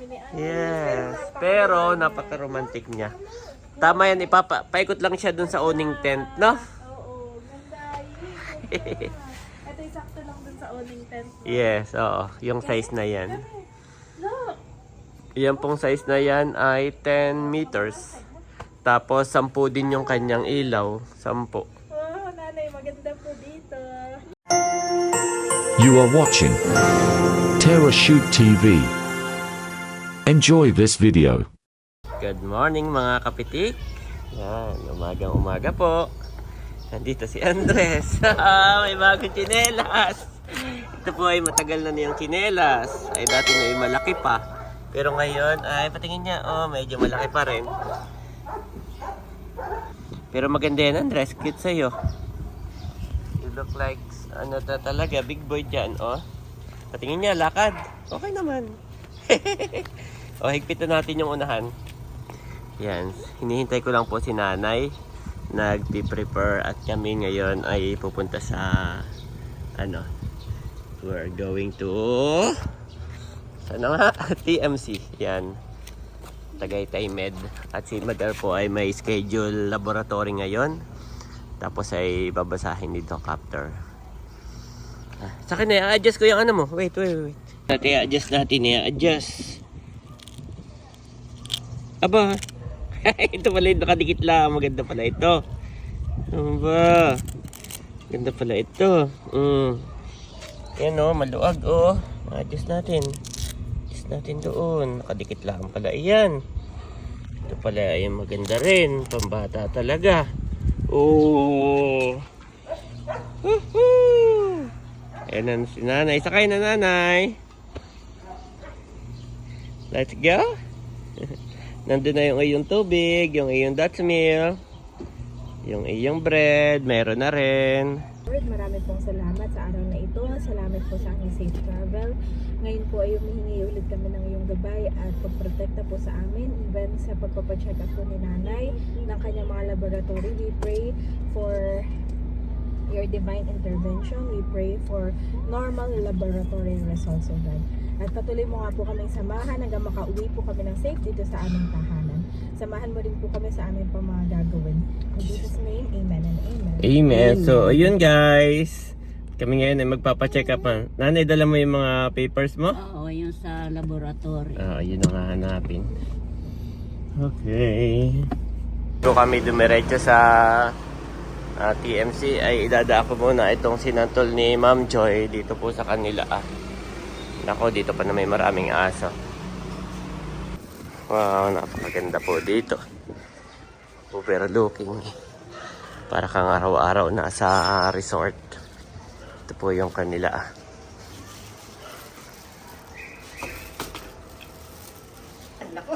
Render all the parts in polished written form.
ni Ate. Yes. Pero napaka-romantic niya. Tama yan, paikot lang siya dun sa owning tent, no? Oo, ganda. Ito yung sakto lang dun sa owning tent. Yes, oo. Yung size na yan. Look! Yan pong size na yan ay 10 meters. Tapos 10 din yung kanyang ilaw. 10. Oh, nanay, maganda po dito. You are watching Terra Shoot TV. Enjoy this video. Good morning mga kapitik. Yan, umaga po. Nandito si Andres. May bagong tsinelas. Ito po ay matagal na niyang tsinelas. Ay dati na ay malaki pa. Pero ngayon ay patingin niya, oh medyo malaki pa rin. Pero maganda yan Andres, cute sa'yo. You look like ano talaga, big boy dyan, oh. Patingin niya, lakad. Okay naman. O, higpitan natin yung unahan. Yan, hinihintay ko lang po si nanay. Nagpi-prepare at kami ngayon ay pupunta sa ano, we're going to sana nga, TMC. Yan, Tagaytay Med. At si Mother po ay may schedule laboratory ngayon. Tapos ay babasahin ni Doctor. Sa akin i-adjust ko yung ano mo. Wait. Natin i-adjust natin, i-adjust. Aba. Ito pala yung nakadikit lang. Maganda pala ito. Ano ba? Ganda pala ito. Yan o, maluag o. I-adjust natin. Adjust natin doon. Nakadikit lang pala. Iyan. Ito pala ay maganda rin. Pambata talaga. Oh. Woohoo! Ayan na si nanay. Sakay na nanay. Let's go. Nandun na yung iyong tubig, yung iyong Dutch meal, yung iyong bread, meron na rin. Lord, marami pong salamat sa araw na ito. Salamat po sa aking safe travel. Ngayon po ay humihingi ulit kami ng iyong gabay at pagprotekta po sa amin. Even sa pagpapacheck up po ni nanay ng kanyang mga laboratory. We pray for your divine intervention. We pray for normal laboratory results, O God. At patuloy mo nga po kaming samahan hanggang makauwi po kami ng safe dito sa aming tahanan. Samahan mo rin po kami sa aming pa mga gagawin. In Jesus' name, amen and amen. Amen. So, ayun guys. Kami ngayon ay magpapacheck up. Ha? Nanay, dala mo yung mga papers mo? Oo, yung sa laboratory. Yun ang hahanapin. Okay. So kami dumiretso sa TMC ay idada ko muna itong sinantol ni Ma'am Joy dito po sa kanila. Nako, dito pa na may maraming aso. Wow, napakaganda po dito. Overlooking. Para kang araw-araw na sa resort. Ito po yung kanila.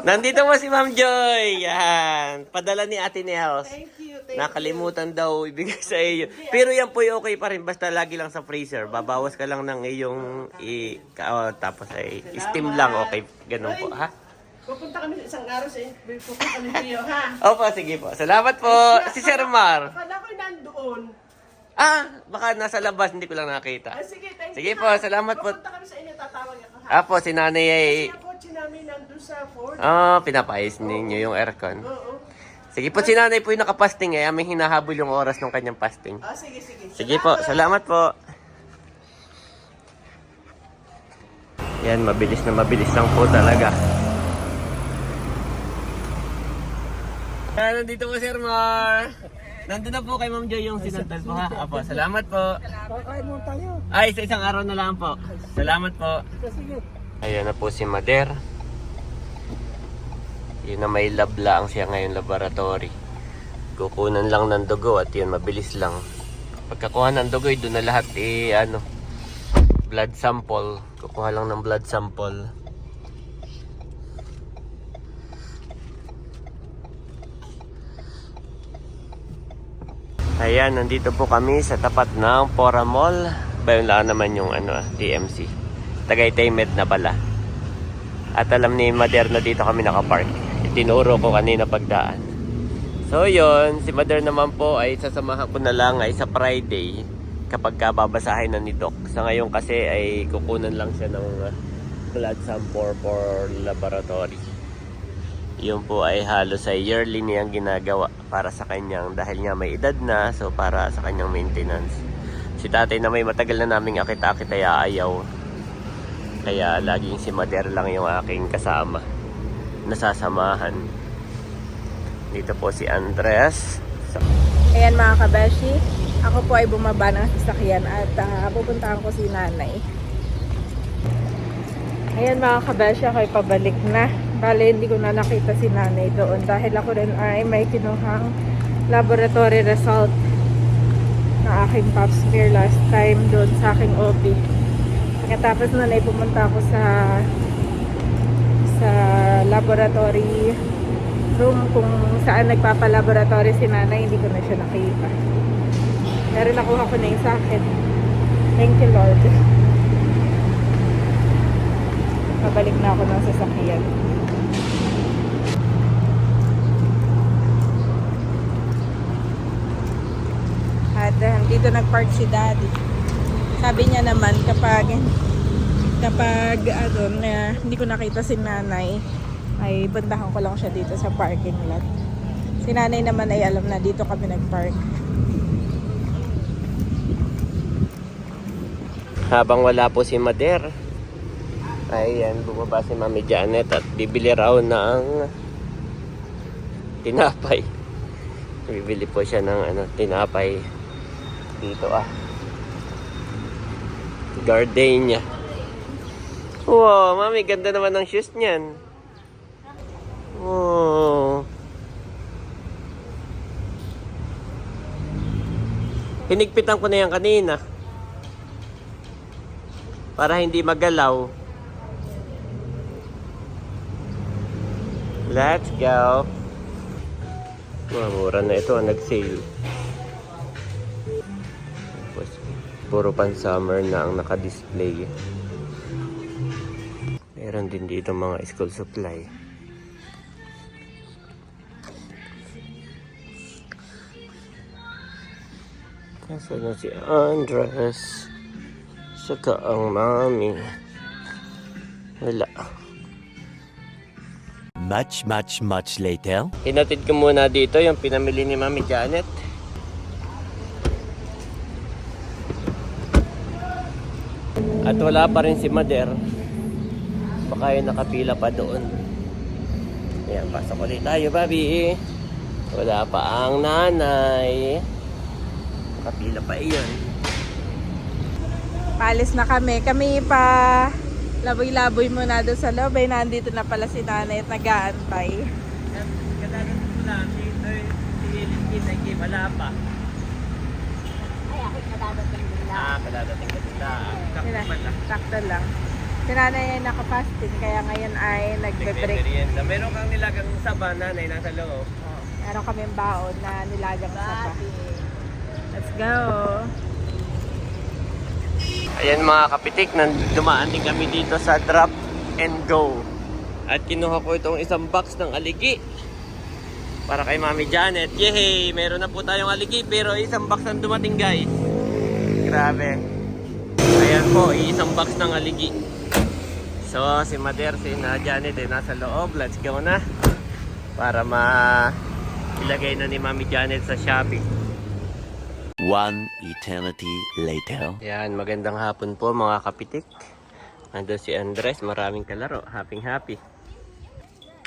Nandito mo si Ma'am Joy. Yan. Padala ni Ate Nels. Thank you. Nakalimutan daw ibigay sa iyo. Pero yan po yung okay pa rin. Basta lagi lang sa freezer. Babawas ka lang ng iyong tapos ay steam lang. Okay. Ganun po. Ha? Pupunta kami sa isang araw sa pupunta kami niyo, ha? Opo, sige po. Salamat po. Si Sir Mar. Akala ko'y nandoon. Baka nasa labas. Hindi ko lang nakita. Sige, thank you. Sige po. Salamat po. Pupunta kami sa inyo, tatawag ako, ha? Apo, si nanay ay... Kasi ang kotse namin nandun sa Ford. pinapayos ninyo yung aircon. Oo. Sige po, si nanay po yung nakapasting eh. Aming hinahabol yung oras ng kanyang fasting. Sige. Sige po, salamat po. Yan, mabilis lang po talaga. Nandito po, Sir Mar. Nandun na po kay Ma'am Joy yung sinantal po, ha? Apo, salamat po. Kakain mo tayo. Ay, sa isang araw na lang po. Salamat po. Sige. Ayan na po si Mader. Yun na may lab lang siya ngayon laboratory. Kukunan lang ng dugo at yun mabilis lang. Pagkakuha ng dugo, doon na lahat blood sample. Kukuha lang ng blood sample. Ayan, nandito po kami sa tapat ng Fora Mall. Bayon lang naman yung TMC. Tagaytay Med na pala. At alam ni Mader na dito kami nakapark. Tinuro ko kanina pagdaan. So yun, si Mother naman po ay sasamahan ko na lang ay sa Friday kapag babasahin na ni Doc. Sa ngayon kasi ay kukunan lang siya ng blood sample for laboratory. Yun po ay halos ay yearly niyang ginagawa para sa kanyang, dahil nga may edad na, so para sa kanyang maintenance. Si tatay na may matagal na naming akit-akit ay aayaw. Kaya laging si Mader lang yung aking kasama, nasasamahan. Dito po si Andres. Ayan mga kabeshi, ako po ay bumaba ng sasakyan at pupuntahan ko si nanay. Ayan mga kabeshi, ako ay pabalik na. Bale, hindi ko na nakita si nanay doon dahil ako rin ay may kinuhang laboratory result na aking pap smear last time doon sa aking OB. Pagkatapos na pumunta ako sa laboratory room kung saan nagpapalaboratory si nanay, hindi ko na siya nakita. Pero nakuha ko na yung sa akin. Thank you Lord. Pabalik na ako ng sasakyan. At dito nagpark si daddy. Sabi niya naman kapag hindi ko nakita si nanay, ay puntahan ko lang siya dito sa parking lot. Si nanay naman ay alam na dito kami nagpark. Habang wala po si Mader, ayan, bumaba si Mami Janet at bibili raw ng tinapay. Bibili po siya ng tinapay dito Gardenia. Wow, Mami, ganda naman ng shoes niyan. Wow. Hinigpitan ko na yan kanina para hindi magalaw. Let's go. Mura na ito, nag-sale. Tapos, puro pan-summer na ang naka-display. Meron din dito mga school supply. Nasaan na si Andres? Saka ang mami. Wala. Much later. Hinatid ko muna dito yung pinamili ni Mami Janet. At wala pa rin si Mader. Baka yung nakapila pa doon. Ayan, pasok ulit tayo, Bobby. Wala pa ang nanay. Nakapila pa iyon. Paalis na kami. Kami pa laboy-laboy muna doon sa loob. Ay, nandito na pala si nanay at nag-aantay. Kadalasan ko lang, si wala pa. Ay, ako kadadating din lang. Kadadating ka sila. Sakto lang. Si nanay ay nakapasting kaya ngayon ay nagbe-break. Nagbe-merienda. Meron kang nilagang saba, nanay, nasa loob. Meron kaming baon na nilagang sapa. Let's go! Ayan mga kapitik, dumaan din kami dito sa drop and go. At kinuha ko itong isang box ng aligi para kay Mami Janet. Yehey! Meron na po tayong aligi pero isang box ang dumating, guys. Grabe. Ayan po, isang box ng aligi. So si Mader, si Janet ay nasa loob. Let's go na para ilagay na ni Mami Janet sa Shopee. One eternity later. Yan, magandang hapon po mga kapitik. Ando si Andres, maraming kalaro. Happy.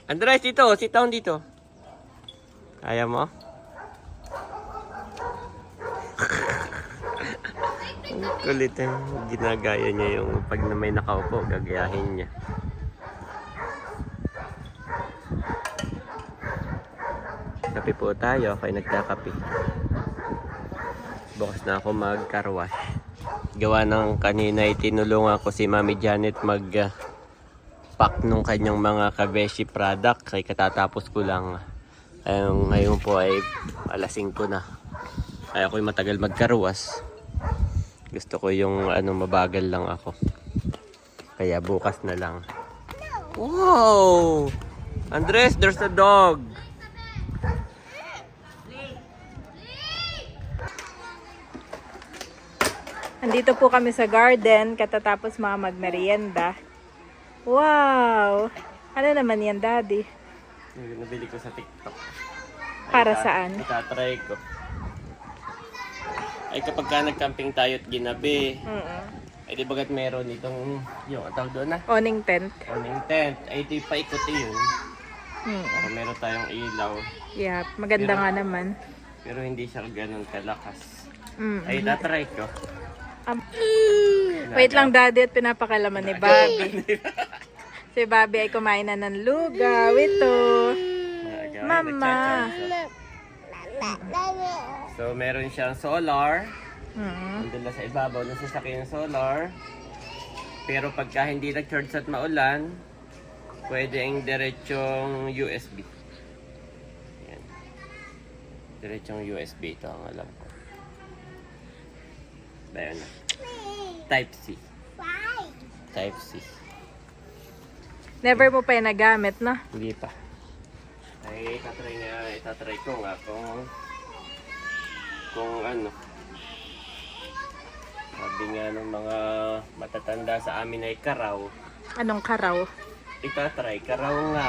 Andres, dito, sit down dito. Kaya mo? Ang kulit eh. Ginagaya niya yung pag na may nakaupo, gagayahin niya. Kape po tayo, ako'y nagkakape. Bukas na ako mag-car wash. Gawa ng kanina tinulungan ko si Mami Janet mag-pack nung kanyang mga kabeshi product. Kaya katatapos ko lang. Ngayon po ay alas 5 na. Kaya ako'y matagal mag-car wash. Gusto ko yung mabagal lang ako. Kaya bukas na lang. Wow! Andres, there's a dog! Andito po kami sa garden katatapos mga magmerienda. Wow! Ano naman yan, Daddy? Yung nabili ko sa TikTok. Para saan? Itatry ko. Ay kapag ka nag-camping tayo at ginabi, ay di bagat meron itong, yung ang tawag doon na, Awning tent. awning tent. Ay ito yung paikot yun. Para meron tayong ilaw. Yeah, maganda nga naman. Pero hindi siya ganun kalakas. Mm. Ay itatry ko. Wait lang, Daddy, at pinapakalaman ni Bobby. Si Bobby ay kumain na ng lugaw. Ito. Mama. So meron siyang solar. Mm. Nandun lang sa ibabaw ng sasakyan yung solar. Pero pagka hindi nag-charge at maulan, pwede ang diretsong USB. Yan. Diretsong USB ito ang alam ko. Bayan na. Type C. Type C. Never mo pa yung nagamit, no? Hindi pa. Ay, itatry ko nga kung ano. Sabi nga ng mga matatanda sa amin ay karaw. Anong karaw? Itatry, karaw nga.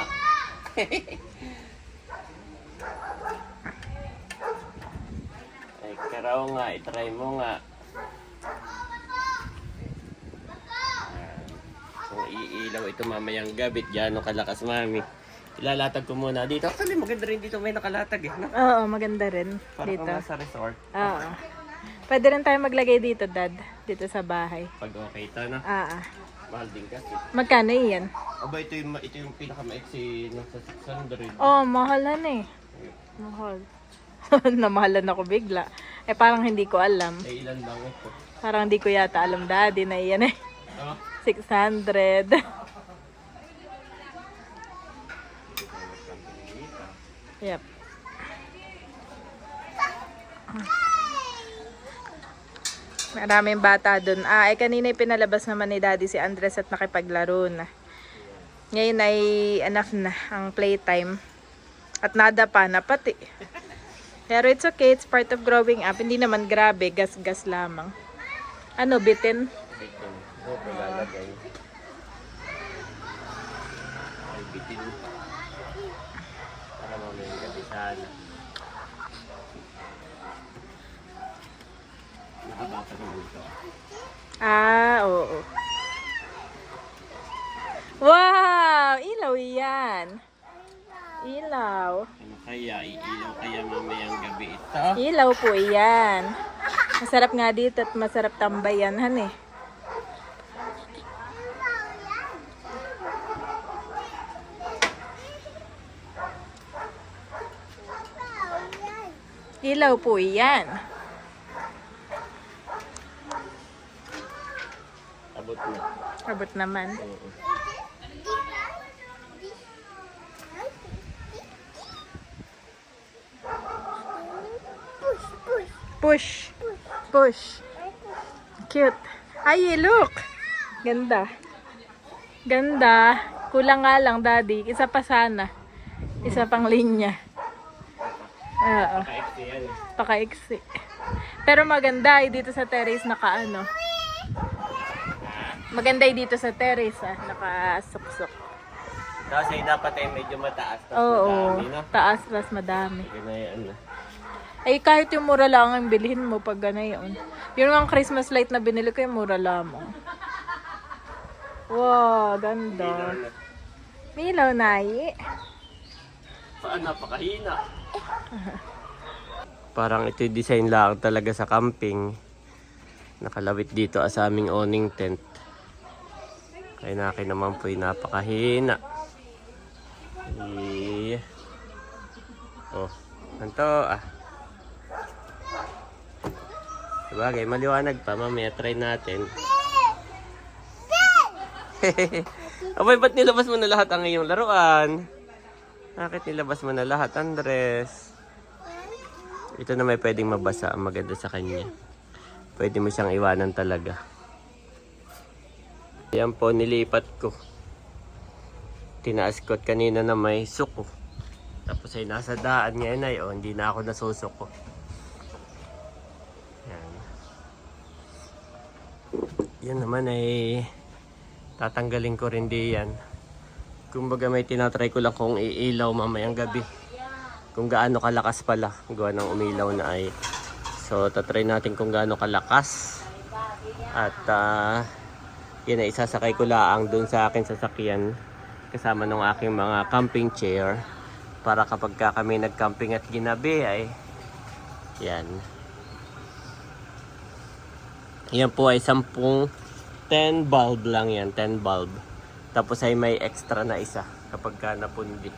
Ay, karaw nga, itry mo nga. Ayan. Kung iilaw ito mamayang gabi, gano'ng kalakas mami. Ilalatag ko muna dito. Actually, maganda rin dito may nakalatag eh. No? Oo, maganda rin. Parang Dito. kung nasa resort. Oo. Pwede rin tayo maglagay dito, Dad. Dito sa bahay. Pag okay ito, no? Mahal din kasi. Magkano yan? Aba, ito yung pinakamaiksi nasa 600. Oh, mahalan eh. Mahal. Namahalan ako bigla. Eh, parang hindi ko alam. Ay, ilan lang ito? Parang hindi ko yata alam, Daddy, na iyan eh. Oh. 600. Yep. Maraming bata dun. Kanina pinalabas naman ni Daddy si Andres at nakipaglaro na. Ngayon ay enough na ang playtime. At nada pa na pati. Pero it's okay, it's part of growing up. Hindi naman grabe, gas-gas lamang. Ano, bitin? Bitin. Oh, palalagay. Ay, bitin. Para mamayang gabi sana. Nakabata naman ito. Oo. Wow! Ilaw yan. Ilaw. Ano kaya? Iilaw kaya mamayang gabi ito? Ilaw po yan. Masarap nga dito at masarap tambayan, han eh. Ilaw po yan. Abot na. Abot naman. Oo. Push. Push. Cute. Ay, look. Ganda. Ganda. Kulang nga lang, Daddy. Isa pa sana. Isa pang linya. Oo. Kaiksi yan. Pakaiksi. Pero maganda dito sa terrace nakaano. Maganda dito sa terrace nakasuksok. Kasi dapat ay medyo mataas. Tapos Oo. madami, no? Taas mas madami. Ganyan na. Ay kahit yung mura lang ang bilhin mo pag ganayon. Yun ang Christmas light na binili ko yung mura lamang. Wow, ganda. Milaw na Saan napakahina. Parang ito yung design lang talaga sa camping. Nakalawit dito sa aming awning tent. Kaya nakin naman po yung napakahina. Oh, ganito Sabagay, maliwanag pa. Mamaya try natin. Abay, ba't nilabas mo na lahat ang iyong laruan? Bakit nilabas mo na lahat, Andres? Ito na may pwedeng mabasa. Ang maganda sa kanya. Pwede mo siyang iwanan talaga. Yan po, nilipat ko. Tinaas ko at kanina na may suko. Tapos ay nasa daan ngayon ay, hindi na ako nasusuko. Yan. Yan naman ay Tatanggalin ko rin di yan. Kumbaga may tinatry ko lang kung iilaw mamayang gabi. Kung gaano kalakas pala. Gawa ng umilaw na ay. So, tatry natin kung gaano kalakas. At, yan ay isasakay ko laang dun sa akin sasakyan. Kasama ng aking mga camping chair. Para kapag kami nag-camping at ginabi ay, yan. Yan po ay 10 bulb lang yan. 10 bulb. Tapos ay may extra na isa kapag ka napundi.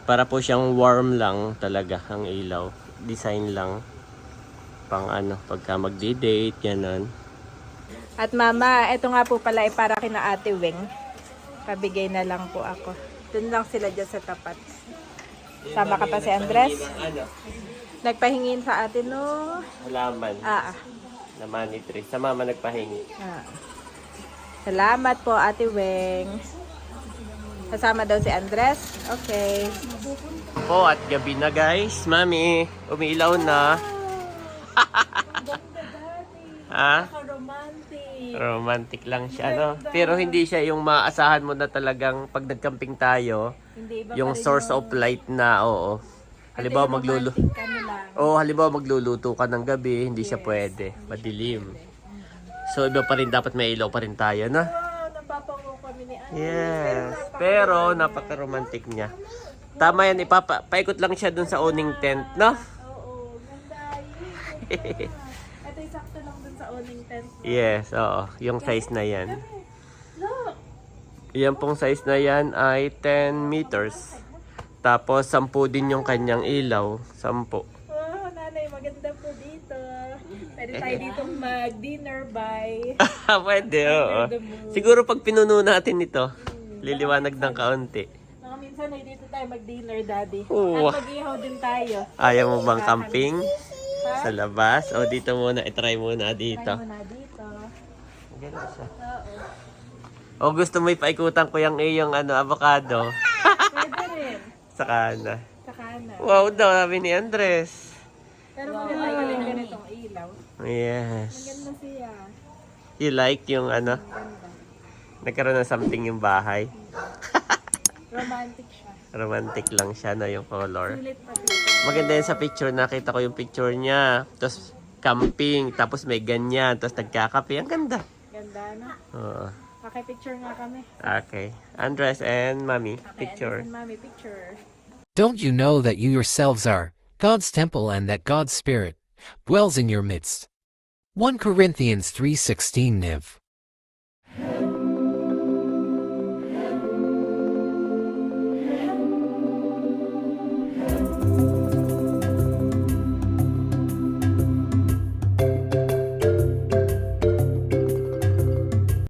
Para po siyang warm lang talaga ang ilaw. Design lang. Pang ano, pagka magdi-date, yanan. At mama, ito nga po pala ay para kina Ate Weng. Pabigay na lang po ako. Doon lang sila dyan sa tapat. Sama ka pa si Andres. Ano? Nagpahingin sa atin no. Halaman. Na money tree. Sa mama nagpahingi. Salamat po Ate Weng. Kasama daw si Andres. Okay. Po at gabi na guys. Mami, umiilaw na. Ha? Romantic. Romantic lang siya, no? Pero hindi siya yung maasahan mo na talagang pag nagcamping tayo, Hindi iba yung pa rin source of light na, oo. Halimbawa halimbawa magluluto ka ng gabi, hindi siya pwede. Madilim. So iba pa rin, dapat may ilaw pa rin tayo, na? Napapango kami ni Ate. Yes. Pero napaka-romantic niya. Tama yan, paikot lang siya dun sa owning tent, no? Oo, ganda. Ito yung sakto lang dun sa owning tent. Yes, oo. Yung size na yan. Look! Yan pong size na yan ay 10 meters. Tapos 10 din yung kanyang ilaw. 10. Oh, nanay, maganda po dito. Pwede tayo dito mag-dinner by. Pwede, oo. Siguro pag pinuno natin ito, liliwanag ng kaunti. Mga minsan ay dito tayo mag-dinner, Daddy. Oo. At mag-ihaw din tayo. Ayaw mo bang camping? Sa labas? O dito muna, itry muna dito. Tayo muna dito. Ganun siya. Oo. O gusto mo ipaikutan ko yung iyong avocado? Pwede rin. Sa kanan. Sa kanan. Wow daw, sabi ni Andres. Pero maganda yung ganitong ilaw. Yes. Maganda siya. You like yung Ganda. nagkaroon ng something yung bahay? Romantic siya. Romantic lang siya na yung color. Sulit pati. Maganda yan sa picture. Nakita ko yung picture niya. Tapos camping. Tapos may ganyan. Tapos nagkakape. Ang ganda. Ganda na. Oo. Paki-picture nga kami. Okay. Andres and Mami. Picture. And Mami, picture. Don't you know that you yourselves are God's temple and that God's Spirit dwells in your midst? 1 Corinthians 3:16 Niv.